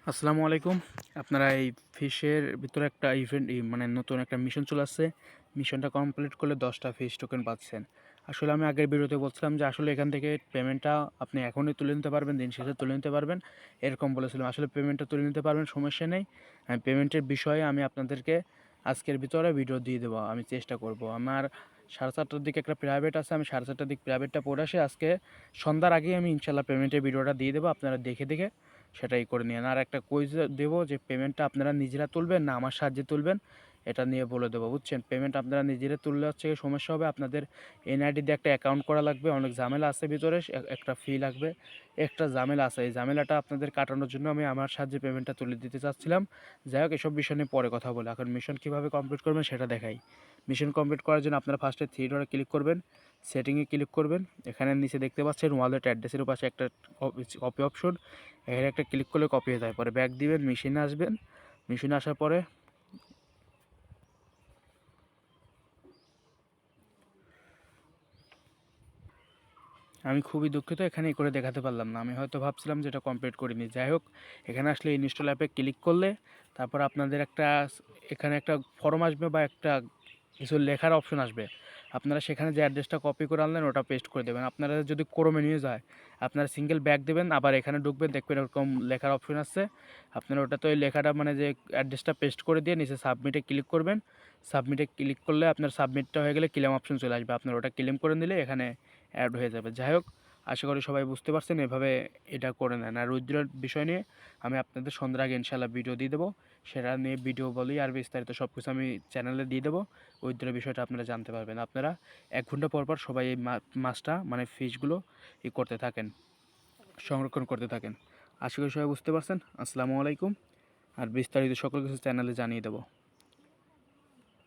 আসসালামু আলাইকুম। আপনারা এই ফিশের ভিতরে একটা ইভেন্ট মানে নতুন একটা মিশন চলে আসছে। মিশনটা কমপ্লিট করলে 10টা ফিশ টোকেন পাচ্ছেন। আসলে আমি আগের ভিডিওতে বলছিলাম যে আসলে এখান থেকে পেমেন্টটা আপনি এখনই তুলে নিতে পারবেন, দিন শেষে তুলে নিতে পারবেন, এরকম বলেছিলাম। আসলে পেমেন্টটা তুলে নিতে পারবেন, সমস্যা নেই। পেমেন্টের বিষয়ে আমি আপনাদেরকে আজকের ভিতরে ভিডিও দিয়ে দেবো, আমি চেষ্টা করব। আমার 7:30টার দিকে একটা প্রাইভেট আছে, আমি 7:30টার দিকে প্রাইভেটটা পড়ে আসে আজকে সন্ধ্যার আগেই আমি ইনশাল্লাহ পেমেন্টের ভিডিওটা দিয়ে দেবো। আপনারা দেখে দেখে সেটাই করে নিন। আর একটা কুইজ দেবো যে পেমেন্টটা আপনারা নিজেরা তুলবেন না আমার সাহায্যে তুলবেন, এটা নিয়ে বলে দেবো, বুঝছেন। পেমেন্ট আপনারা নিজেরা তুললে হচ্ছে সমস্যা হবে। আপনাদের এনআইডি দিয়ে একটা অ্যাকাউন্ট করা লাগবে, অনেক ঝামেলা আছে ভিতরে, একটা ফি লাগবে, একটা ঝামেলা আছে। এই ঝামেলাটা আপনাদের কাটানোর জন্য আমি আমার সাহায্যে পেমেন্টটা তুলে দিতে চাচ্ছিলাম। যাই হোক, এসব বিষয় নিয়ে পরে কথা বলে, এখন মিশন কীভাবে কমপ্লিট করবেন সেটা দেখাই। মিশন কমপ্লিট করার জন্য আপনারা ফার্স্টে থ্রি ডটে ক্লিক করবেন, সেটিংয়ে ক্লিক করবেন। এখানে নিচে দেখতে পাচ্ছেন ওয়ালেট অ্যাড্রেসের পাশে একটা কপি অপশন, এখানে একটা ক্লিক করলে কপি হয়ে যায়। পরে ব্যাক দিবেন, মেশিনে আসবেন। মেশিনে আসার পরে আমি খুবই দুঃখিত, এখানে করে দেখাতে পারলাম না। আমি হয়তো ভাবছিলাম যে এটা কমপ্লিট করিনি। যাই হোক, এখানে আসলে ইনস্টল অ্যাপে ক্লিক করলে তারপর আপনাদের এখানে একটা ফর্ম আসবে বা একটা কিছু লেখার অপশন আসবে। আপনারা সেখানে যে অ্যাড্রেসটা কপি করে আনলেন ওটা পেস্ট করে দেবেন। আপনারা যদি ক্রোমে নিয়ে যায়, আপনারা সিঙ্গেল ব্যাক দেবেন, আবার এখানে ঢুকবেন, দেখবেন এরকম লেখার অপশন আছে। আপনারা ওটা তো ওই লেখাটা মানে যে অ্যাড্রেসটা পেস্ট করে দিয়ে নিচে সাবমিটে ক্লিক করবেন। সাবমিটে ক্লিক করলে আপনার সাবমিটটা হয়ে গেলে ক্লেম অপশন চলে আসবে। আপনারা ওটা ক্লেম করে নিলে এখানে অ্যাড হয়ে যাবে। যাই হোক, আশা করি সবাই বুঝতে পারছেন, এভাবে এটা করে নেন। আর উইথড্রর বিষয় নিয়ে আমি আপনাদের সন্ধ্যার আগে ইনশাল্লাহ ভিডিও দিয়ে দেবো, সেটা নিয়ে ভিডিও বলি আর বিস্তারিত সব কিছু আমি চ্যানেলে দিয়ে দেবো। উইথড্রর বিষয়টা আপনারা জানতে পারবেন। আপনারা 1 ঘন্টা পর পর সবাই এই মাছটা মানে ফিশগুলো করতে থাকেন, সংরক্ষণ করতে থাকেন। আশা করি সবাই বুঝতে পারছেন। আসসালামু আলাইকুম। আর বিস্তারিত সকল কিছু চ্যানেলে জানিয়ে দেবো।